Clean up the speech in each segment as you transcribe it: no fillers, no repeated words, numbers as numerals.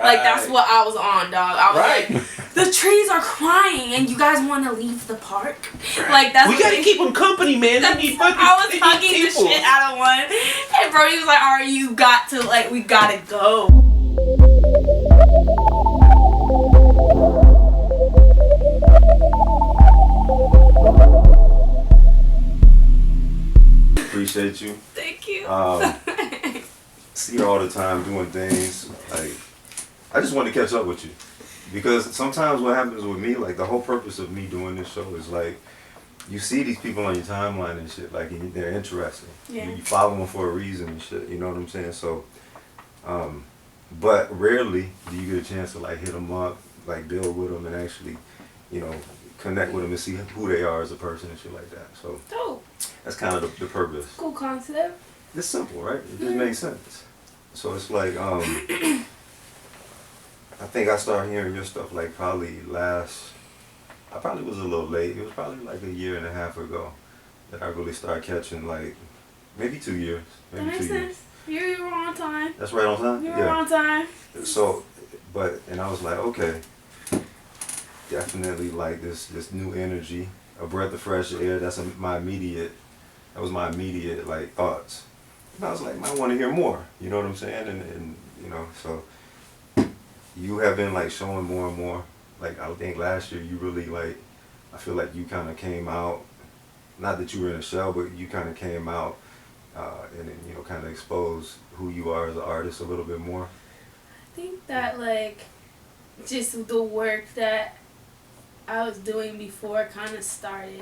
Like, that's what I was on, dog. I was like, the trees are crying and you guys want to leave the park? Like, that's we gotta keep them company, man. I was hugging the shit out of one. And Brody was like, alright, you got to, like, we gotta go. Appreciate you. Thank you. See you all the time doing things. Like, I just want to catch up with you. Because sometimes what happens with me, like the whole purpose of me doing this show is like, you see these people on your timeline and shit, like they're interesting. Yeah. You follow them for a reason and shit, you know what I'm saying? So, but rarely do you get a chance to like hit them up, like deal with them and actually, you know, connect with them and see who they are as a person and shit like that. So, dope. That's kind of the purpose. Cool concept. It's simple, right? It just makes sense. So it's like, I think I started hearing your stuff like probably I probably was a little late. It was probably like a year and a half ago that I really started catching, like maybe 2 years. Maybe that makes sense. You were on time. That's right on time? You were on time. So, and I was like, okay, definitely like this new energy, a breath of fresh air. That was my immediate like thoughts. And I was like, I want to hear more. You know what I'm saying? And you know, so you have been like showing more and more. Like I think last year you really like, I feel like you kind of came out, not that you were in a shell, but you kind of came out and you know kind of exposed who you are as an artist a little bit more. I think that like just the work that I was doing before kind of started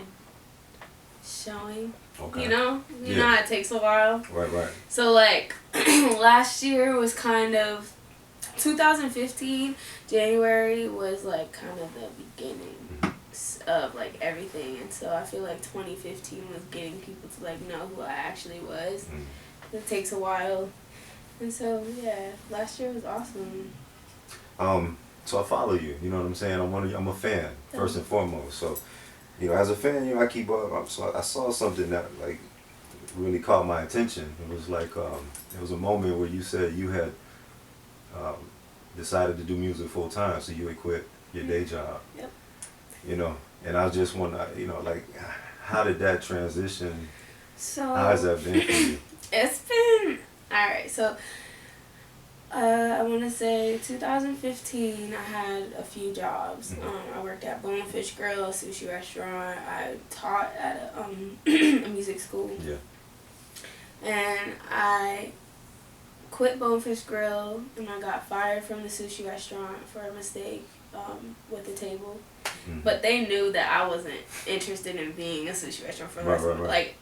showing. Okay. You know how it takes a while. Right. So like last year was kind of 2015 January was like kind of the beginning of like everything, and so I feel like 2015 was getting people to like know who I actually was. It takes a while, and so yeah, last year was awesome. So I follow you. You know what I'm saying? I'm a fan first and foremost. So, you know, as a fan, you know, I keep up. So I saw something that like really caught my attention. It was like it was a moment where you said you had decided to do music full time, so you had quit your day job. Yep. You know, and I just want to, you know, like, how did that transition? So how has that been for you? It's been alright. So I want to say 2015. I had a few jobs. I worked at Bonefish Grill, a sushi restaurant. I taught at a music school. Yeah. And I quit Bonefish Grill, and I got fired from the sushi restaurant for a mistake with the table. But they knew that I wasn't interested in being a sushi restaurant for the rest of like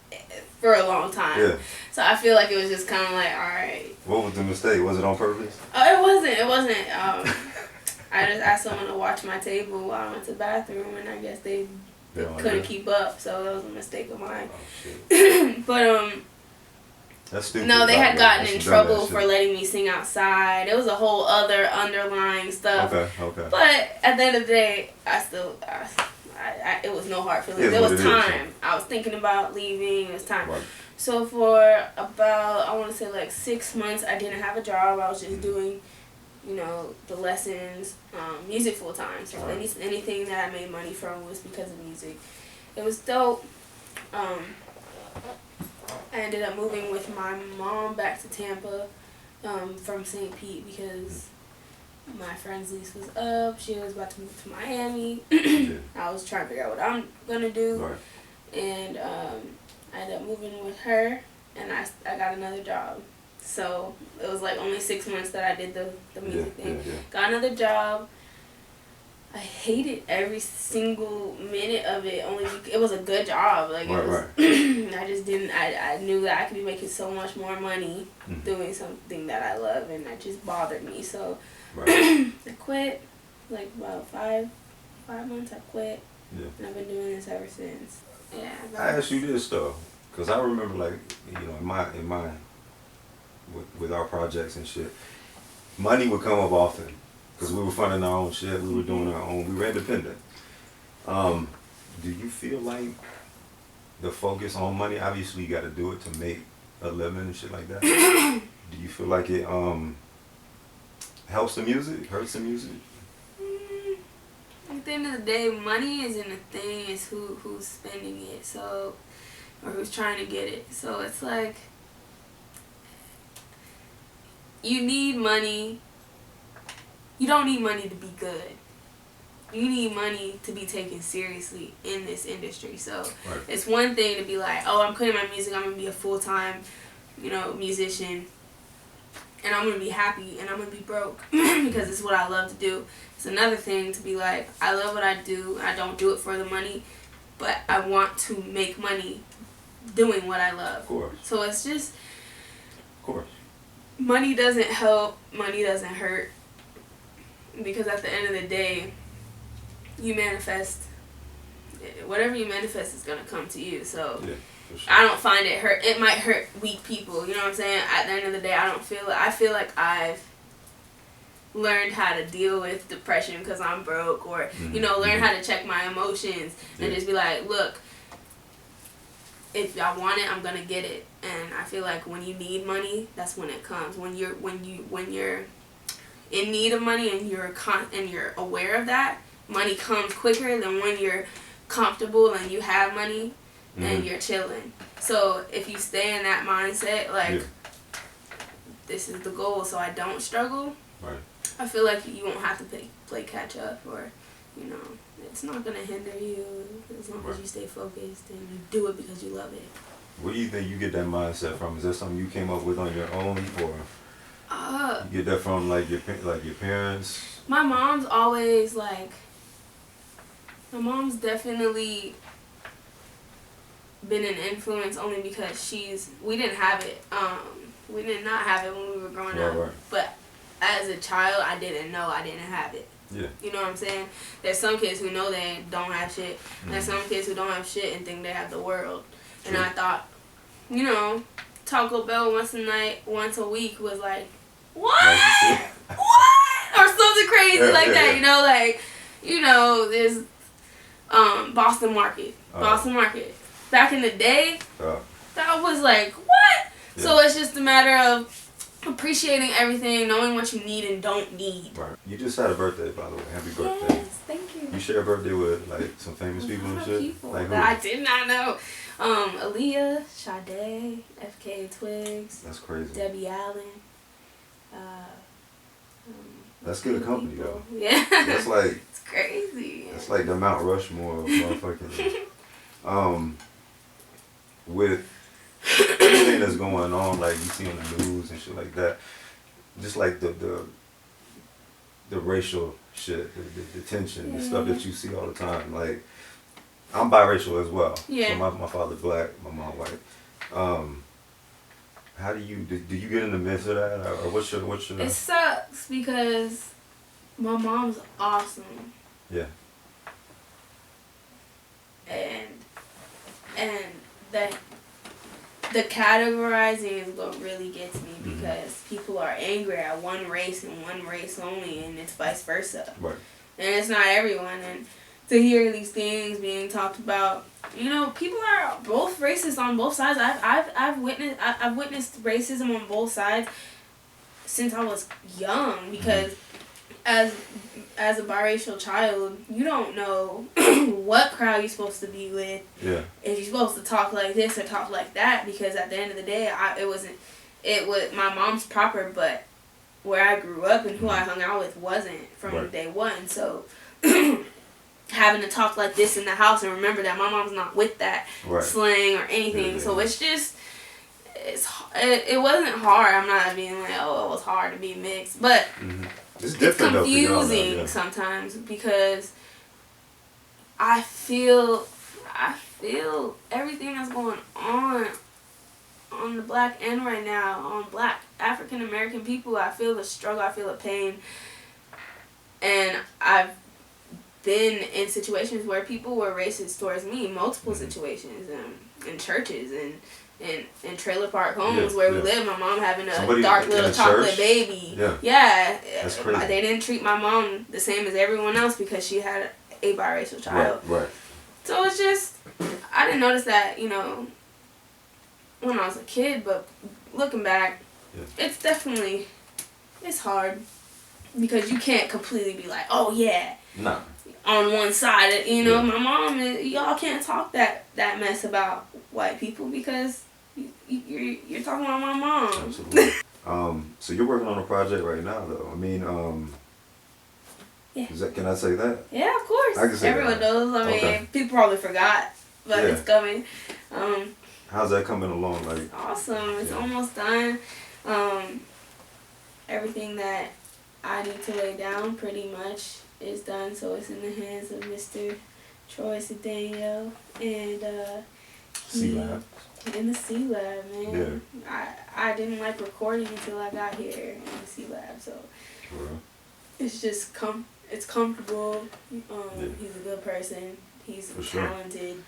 for a long time. Yeah. So I feel like it was just kind of like, all right. What was the mistake? Was it on purpose? It wasn't. It wasn't. I just asked someone to watch my table while I went to the bathroom, and I guess they couldn't keep up, so that was a mistake of mine. Oh, but that's stupid. No, they had gotten in trouble for letting me sing outside. It was a whole other underlying stuff. Okay. But at the end of the day, I it was no hard feelings. It was time. I was thinking about leaving. It was time. Right. So for about, I want to say like 6 months, I didn't have a job. I was just doing, you know, the lessons, music full time. So anything that I made money from was because of music. It was dope. I ended up moving with my mom back to Tampa from St. Pete because my friend's lease was up. She was about to move to Miami. I was trying to figure out what I'm going to do. Right. And I ended up moving with her, and I got another job. So it was like only 6 months that I did the music thing. Yeah. Got another job. I hated every single minute of it. It was a good job. Like it was. I just didn't. I knew that I could be making so much more money doing something that I love, and that just bothered me. So I quit. Like about five months. I quit. Yeah. And I've been doing this ever since. Yeah. I asked you this though, because I remember like in my with our projects and shit, money would come up often. Because we were funding our own shit, we were doing our own, we were independent. Do you feel like the focus on money, obviously you got to do it to make a living and shit like that. Do you feel like it helps the music? Hurts the music? At the end of the day, money isn't a thing. It's who's spending it. So, or who's trying to get it. So it's like, you need money. You don't need money to be good. You need money to be taken seriously in this industry. So right. It's one thing to be like, oh, I'm quitting my music. I'm gonna be a full-time, musician, and I'm gonna be happy and I'm gonna be broke because it's what I love to do. It's another thing to be like, I love what I do. I don't do it for the money, but I want to make money doing what I love. Of course. So it's just, of course, money doesn't help. Money doesn't hurt. Because at the end of the day, you manifest, whatever you manifest is going to come to you. So yeah, for sure. I don't find it hurt. It might hurt weak people. You know what I'm saying? At the end of the day, I feel like I've learned how to deal with depression because I'm broke, or, learn how to check my emotions and just be like, look, if I want it, I'm going to get it. And I feel like when you need money, that's when it comes. When you're in need of money and you're aware of that, money comes quicker than when you're comfortable and you have money and you're chilling. So if you stay in that mindset, like, this is the goal so I don't struggle, right. I feel like you won't have to play catch up, or, it's not going to hinder you as long as you stay focused and you do it because you love it. Where do you think you get that mindset from? Is that something you came up with on your own, or you get that from your parents? My mom's always my mom's definitely been an influence only because we didn't have it. We did not have it when we were growing up. Right. But as a child, I didn't know I didn't have it. Yeah. You know what I'm saying? There's some kids who know they don't have shit. And there's some kids who don't have shit and think they have the world. True. And I thought, Taco Bell once a week was like, what? What? Or something crazy that. There's Boston Market. Boston Market. Back in the day, that was like, what? Yeah. So it's just a matter of appreciating everything, knowing what you need and don't need. Right. You just had a birthday, by the way. Happy birthday. Yes, thank you. You share a birthday with some famous people and shit? People that I did not know. Aaliyah, Sade, FK Twigs. That's crazy. Debbie Allen. That's good company, though. Yeah. That's it's crazy. That's like the Mount Rushmore of motherfucking. With everything that's going on, like you see on the news and shit like that, just like the racial shit, the tension, the stuff that you see all the time. Like, I'm biracial as well. Yeah. So my father's black, my mom white. How do you get in the midst of that, or what's your? It sucks because my mom's awesome. Yeah. And the categorizing is what really gets me, because people are angry at one race and one race only, and it's vice versa. Right. And it's not everyone. And to hear these things being talked about, people are both racist on both sides. I've witnessed racism on both sides since I was young, because as a biracial child, you don't know what crowd you're supposed to be with. Yeah. If you're supposed to talk like this or talk like that, because at the end of the day, it was my mom's proper, but where I grew up and who I hung out with wasn't from day one. So having to talk like this in the house, and remember that my mom's not with that slang or anything. Yeah. So it's just, it wasn't hard. I'm not being like, oh, it was hard to be mixed, but it's confusing sometimes, because I feel everything that's going on the black end right now, on black African American people. I feel the struggle, I feel the pain, and I've been in situations where people were racist towards me, multiple situations, in churches and in trailer park homes where we live. My mom having a dark little chocolate baby. Yeah. That's crazy. They didn't treat my mom the same as everyone else because she had a biracial child. Right. So it's just, I didn't notice that, when I was a kid, but looking back, it's hard. because you can't completely be like, oh yeah, no, on one side. You know, my mom, y'all can't talk that mess about white people because you're talking about my mom. Absolutely. So you're working on a project right now, though. I mean, yeah. Can I say that? Yeah, of course. I can say Everyone that. knows. I mean, Okay. people probably forgot, but it's coming. How's that coming along? Like, it's awesome. It's almost done. Everything that I need to lay down pretty much is done, so it's in the hands of Mr. Troy Cedeno and C-Lab. In the C-Lab, man. Yeah. I didn't like recording until I got here in the C-Lab, so it's just it's comfortable. He's a good person. He's talented.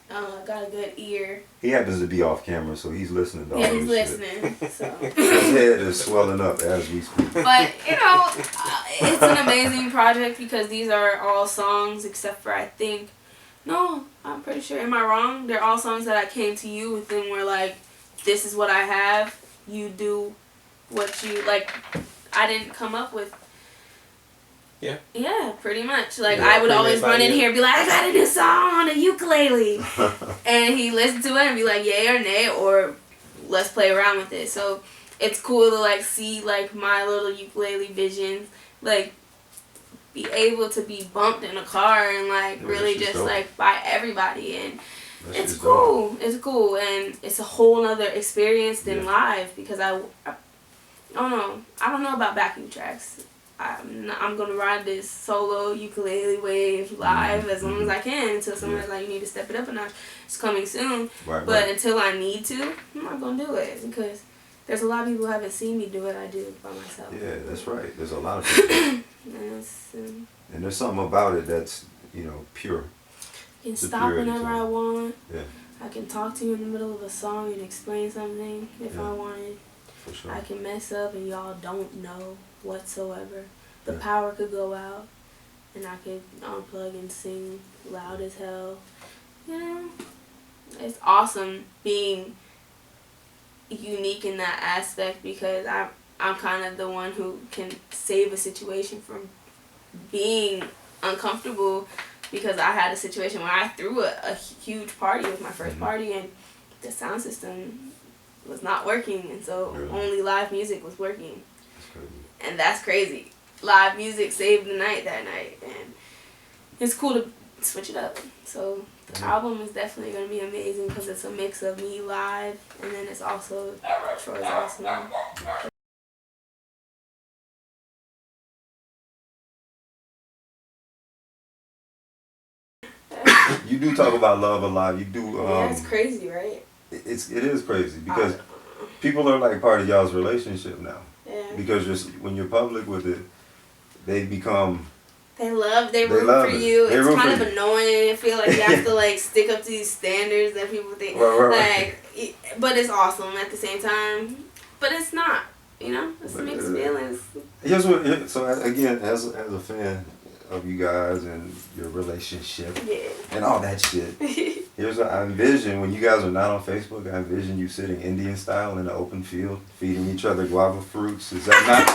Got a good ear. He happens to be off camera, so he's listening to all he's this listening. shit. So his head is swelling up as we speak. But you know, it's an amazing project because these are all songs except for I'm pretty sure. Am I wrong? They're all songs that I came to you with and were like, this is what I have. You do what you like. I didn't come up with. Yeah. Yeah, pretty much. Like, I would always run in here and be like, I got a new song on the ukulele. And he listened to it and be like, yay or nay, or let's play around with it. So it's cool to, like, see, like, my little ukulele vision, like, be able to be bumped in a car and, like, really just, like, by everybody. And it's cool. It's cool. And it's a whole nother experience than live because I don't know. I don't know about backing tracks. I'm going to ride this solo ukulele wave live as long as I can until someone's like, you need to step it up a notch. It's coming soon. But until I need to, I'm not going to do it because there's a lot of people who haven't seen me do it. I do it by myself. Yeah, that's right. There's a lot of people. And there's something about it that's, pure. I can stop whenever I want. Yeah. I can talk to you in the middle of a song and explain something if I wanted. For sure. I can mess up and y'all don't know whatsoever. The power could go out and I could unplug and sing loud as hell. It's awesome being unique in that aspect because I'm kind of the one who can save a situation from being uncomfortable because I had a situation where I threw a huge party with my first party and the sound system was not working, and so only live music was working. And that's crazy. Live music saved the night that night, and it's cool to switch it up. So the album is definitely going to be amazing because it's a mix of me live, and then it's also Troy's awesome. You do talk about love a lot. You do. Yeah, it's crazy, right? It is crazy because people are like part of y'all's relationship now. Yeah. Because when you're public with it, they become. They root for you. It's kind of annoying. I feel like you have to like stick up to these standards that people think but it's awesome at the same time. But it's not. It's mixed feelings. So again, as a fan of you guys and your relationship and all that shit. Here's what I envision when you guys are not on Facebook. I envision you sitting Indian style in an open field, feeding each other guava fruits. Is that not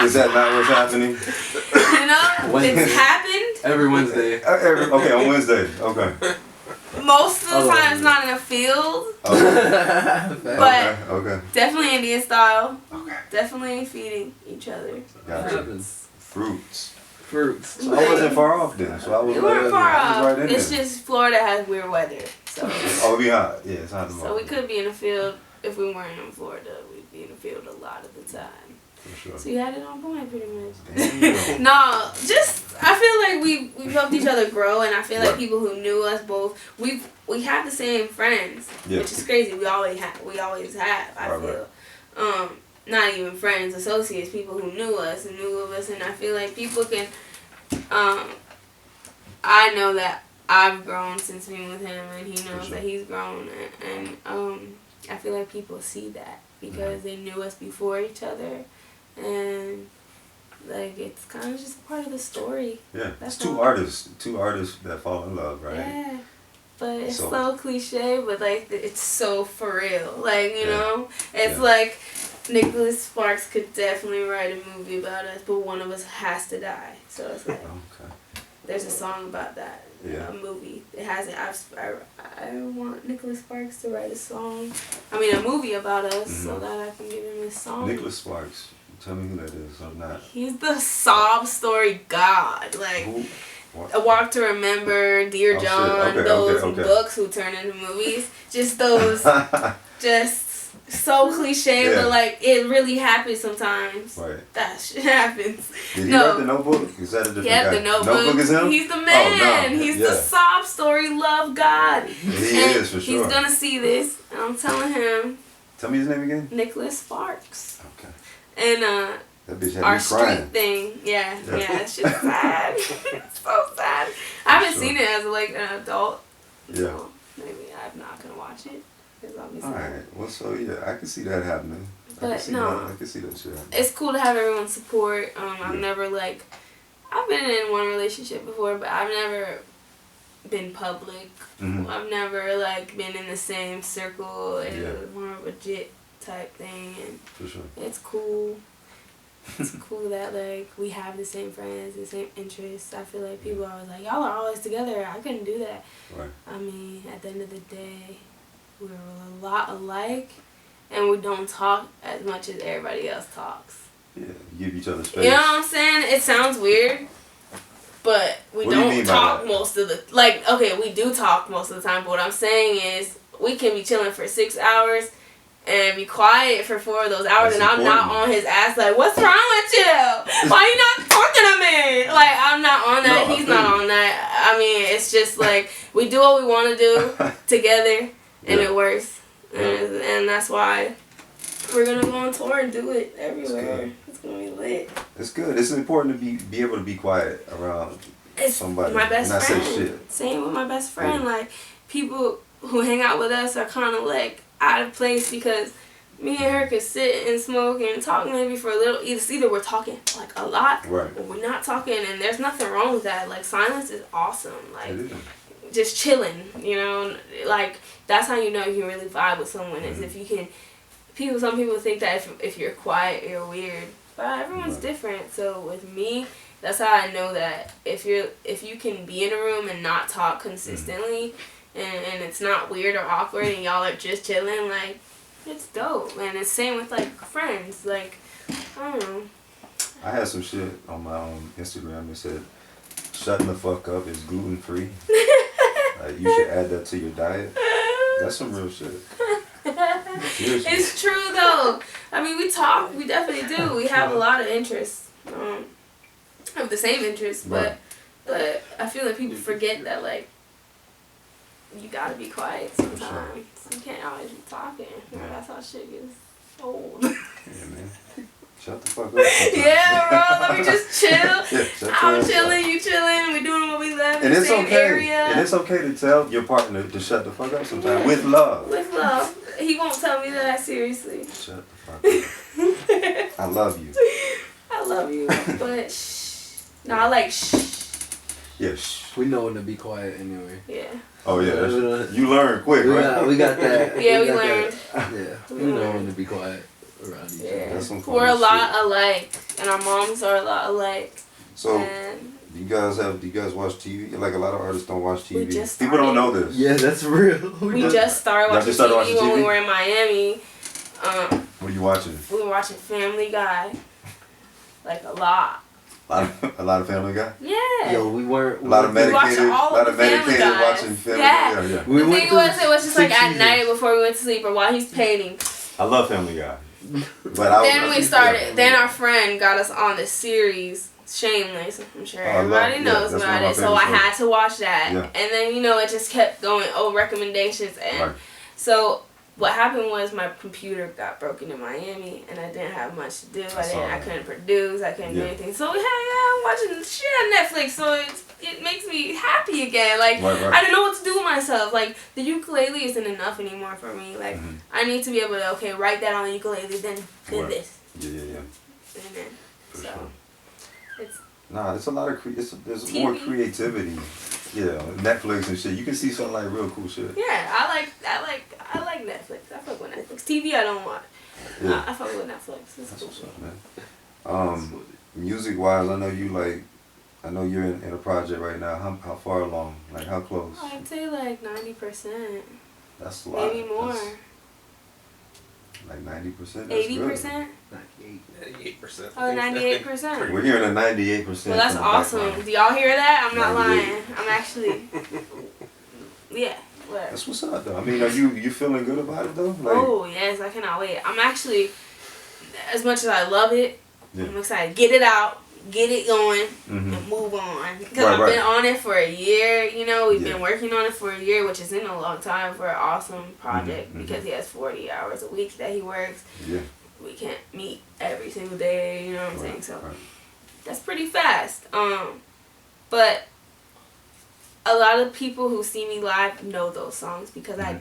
what's happening? It's happened every Wednesday. Okay, on Wednesday. Okay. Most of the time, it's not in a field. But definitely Indian style. Okay. Definitely feeding each other. Gotcha. Fruits. Fruits. So I wasn't far off then. So I was. You weren't far off. Right it's just Florida has weird weather, so. It'd be hot. Yeah, it's hot tomorrow. So we could be in a field if we weren't in Florida. We'd be in a field a lot of the time. For sure. So you had it on point, pretty much. No, I feel like we helped each other grow, and I feel like people who knew us both, we have the same friends, which is crazy. We always have. I feel. Not even friends, associates, people who knew us and knew of us, and I feel like people can. I know that I've grown since being with him, and he knows that he's grown, and I feel like people see that because they knew us before each other, and like it's kind of just part of the story. Yeah, it's two artists that fall in love, right? Yeah. But it's so cliche, but like it's so for real. Like, it's like Nicholas Sparks could definitely write a movie about us, but one of us has to die. So it's like, Okay. there's a song about that. Yeah. A movie. It hasn't. I want Nicholas Sparks to write a song. I mean, a movie about us, so that I can give him a song. Nicholas Sparks. Tell me who that is. I'm not. He's the sob story god. Like, Who? A Walk to Remember, Dear John, those books who turn into movies. Just those, just so cliche, but like it really happens sometimes. Right. That shit happens. Did he write the Notebook? Is that a different guy? The Notebook. Notebook is him? He's the man. Oh, no. He's the sob story love god. He is for sure. He's gonna see this, and I'm telling him. Tell me his name again. Nicholas Sparks. Okay. And that bitch had our me crying. street thing, yeah, it's just sad. It's so sad. I haven't seen it as like an adult. Yeah. So maybe I'm not gonna watch it because I'll be sad. Alright, well, so yeah, I can see that happening. But I can see that shit happening. It's cool to have everyone's support. I've never I've been in one relationship before, but I've never been public. I've never been in the same circle. It was more of a legit type thing, and for sure. It's cool. It's cool that we have the same friends, the same interests. I feel like people are always like, y'all are always together. I couldn't do that. Right. I mean, at the end of the day, we're a lot alike, and we don't talk as much as everybody else talks. Yeah, you give each other space. You know what I'm saying? It sounds weird, but we don't talk most of the okay, we do talk most of the time, but what I'm saying is we can be chilling for 6 hours and be quiet for 4 of those hours. That's and I'm important. Not on his ass what's wrong with you? Why you not talking to me? I'm not on that. No, he's not on that. I mean, it's just we do what we want to do together, and it works. And that's why we're going to go on tour and do it everywhere. It's going to be lit. It's good. It's important to be able to be quiet around somebody. My best and friend. Not say shit. Same with my best friend. People who hang out with us are kind of out of place because me and her could sit and smoke and talk maybe for a little. Either we're talking a lot, or we're not talking, and there's nothing wrong with that. Silence is awesome. Just chilling, you know. That's how you know you can really vibe with someone is if you can. Some people think that if you're quiet, you're weird, but everyone's different. So with me, that's how I know that if you can be in a room and not talk consistently. And it's not weird or awkward and y'all are just chilling, it's dope. And it's same with friends, I don't know. I had some shit on my Instagram that said shutting the fuck up is gluten free. You should add that to your diet. That's some real shit. Seriously. It's true though. I mean, we talk, we definitely do. We have a lot of interests. Have the same interests, but I feel like people forget that you gotta be quiet sometimes. Sure. You can't always be talking. That's how shit gets old. Yeah, man. Shut the fuck up. Yeah, bro. Let me just chill. I'm chilling, you chilling. We doing what we love in the same area. And it's okay to tell your partner to shut the fuck up sometimes with love. With love. He won't tell me that seriously. Shut the fuck up. I love you. I love you, but shh. No, I like shh. Yeah, shh. We know when to be quiet anyway. Yeah. Oh yeah, you learn quick, right? We got that. Yeah, we learned. Yeah, we know when to be quiet around each other. We're a lot alike, and our moms are a lot alike. So, do you guys watch TV? A lot of artists don't watch TV. People don't know this. Yeah, that's real. We just started watching TV when we were in Miami. What are you watching? We were watching Family Guy, a lot. A lot of Family Guy? Yeah. Yo, we weren't. A lot of medicated watching Family Guy. Yeah. The thing was, it was just at night before we went to sleep or while he's painting. I love Family Guy. Then our friend got us on this series, Shameless. I'm sure everybody knows about it. So I had to watch that. Yeah. And then, it just kept going, recommendations. And so what happened was my computer got broken in Miami and I didn't have much to do. I couldn't produce. I couldn't do anything. So I'm watching shit on Netflix. So it makes me happy again. I didn't know what to do with myself. The ukulele isn't enough anymore for me. I need to be able to write that on the ukulele, then this. Yeah. And then sure. It's it's a lot of there's more creativity. Yeah, Netflix and shit. You can see some real cool shit. Yeah, I like Netflix. I fuck with Netflix. TV I don't watch. Yeah. I fuck with Netflix. It's That's cool. what's up, man. Music wise, I know you're in a project right now. How far along? Like how close? I'd say like 90%. That's a lot. Maybe more. That's like 90%. 80%? 98%. Oh, 98%. We're hearing a 98%. Well, that's from the awesome. background. Do y'all hear that? I'm not 98. lying. I'm actually, yeah. Whatever. That's what's up, though. I mean, are you feeling good about it though? Like, Oh yes, I cannot wait. I'm actually, as much as I love it, yeah. I'm excited. Get it out, get it going, Mhm. and move on. Because Right, I've been on it for a year. You know, we've Yeah. been working on it for a year, which isn't a long time for an awesome project Mhm, mhm. because he has 40 hours a week that he works. Yeah. We can't meet every single day. You know what I'm Right, saying? So right. that's pretty fast. But a lot of people who see me live know those songs because Mhm.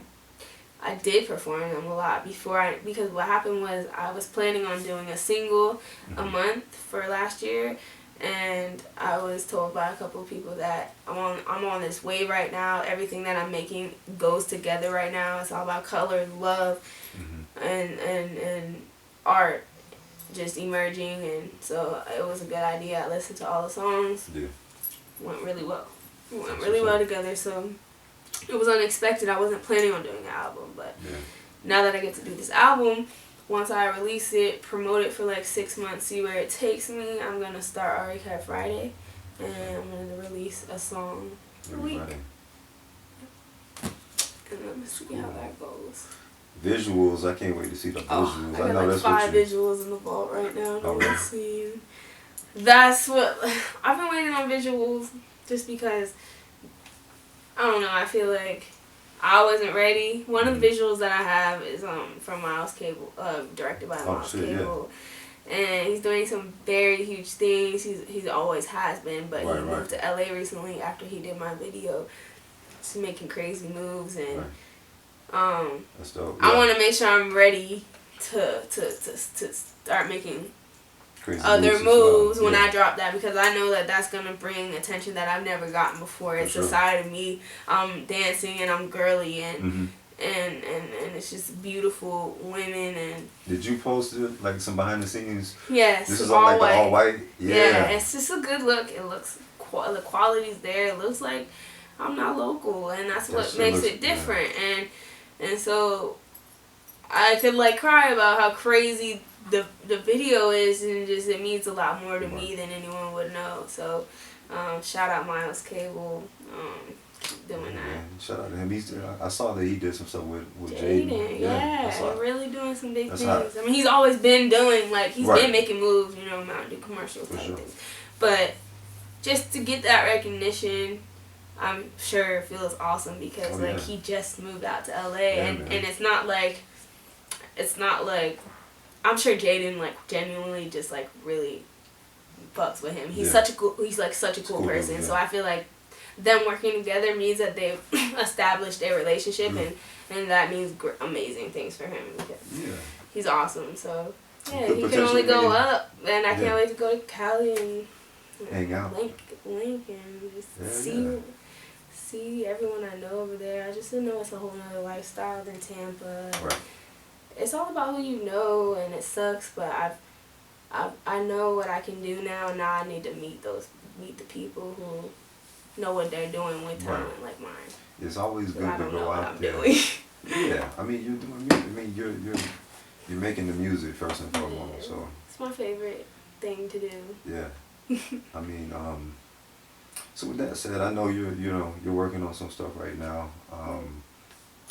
I did perform them a lot because what happened was I was planning on doing a single a month for last year, and I was told by a couple of people that I'm on this wave right now. Everything that I'm making goes together right now. It's all about color, love, and art just emerging, and so it was a good idea. I listened to all the songs. Yeah. Went really well. It went That's really what's well up. together, so it was unexpected. I wasn't planning on doing an album, but Yeah. now that I get to do this album, once I release it, promote it for like 6 months, see where it takes me, I'm going to start Ari Chi Friday, and I'm going to release a song a week, Everybody. and I'm going to see how that goes. Visuals, I can't wait to see the visuals. I got know like that's 5 what you. visuals in the vault right now. Oh, really? Let's see. That's what I've been waiting on, visuals, just because I don't know. I feel like I wasn't ready. One of the visuals that I have is from Miles Cable, directed by Miles shit, Cable, and he's doing some very huge things. He's always has been, but he moved to LA recently after he did my video. He's making crazy moves, and That's dope. I want to make sure I'm ready to start making Crazy other as moves well. when I drop that, because I know that that's gonna bring attention that I've never gotten before. It's a side of me. I'm dancing and I'm girly and it's just beautiful women. And did you post it, like some behind the scenes? yes, This is all like white. the all white. Yeah, it's just a good look. It looks the quality's there. It looks like I'm not local, and that's what makes it different. And so I could like cry about how crazy the video is, and just it means a lot more to me than anyone would know. So shout out Miles Cable, keep doing that. Yeah, shout out to him. I saw that he did some stuff with Jaden. Yeah, really doing some big things. hot. I mean, he's always been doing, like, he's been making moves, you know, Mountain Dew commercials and things. But just to get that recognition, I'm sure it feels awesome because he just moved out to LA, and it's not like I'm sure Jaden like genuinely just like really fucks with him. He's such a cool person. So I feel like them working together means that they've established their relationship, and that means amazing things for him because he's awesome. So yeah, he can only go up, and I can't wait to go to Cali and hang out, link and just see everyone I know over there. I just know it's a whole nother lifestyle than Tampa. Right. It's all about who you know, and it sucks, but I know what I can do now. Now I need to meet the people who know what they're doing with talent like mine. It's always good to go out there. Doing. Yeah, I mean you're doing music. I mean you're making the music first and foremost. So it's my favorite thing to do. Yeah. I mean, so with that said, I know you're working on some stuff right now.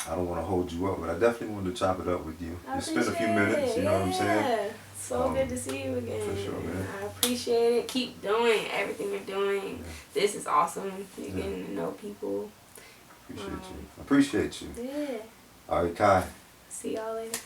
I don't want to hold you up, but I definitely wanted to chop it up with you. Just spend a few minutes, you know what I'm saying? So good to see you again. For sure, man. I appreciate it. Keep doing everything you're doing. Yeah. This is awesome. You're getting to know people. Appreciate you. Yeah. Ari Chi. See y'all later.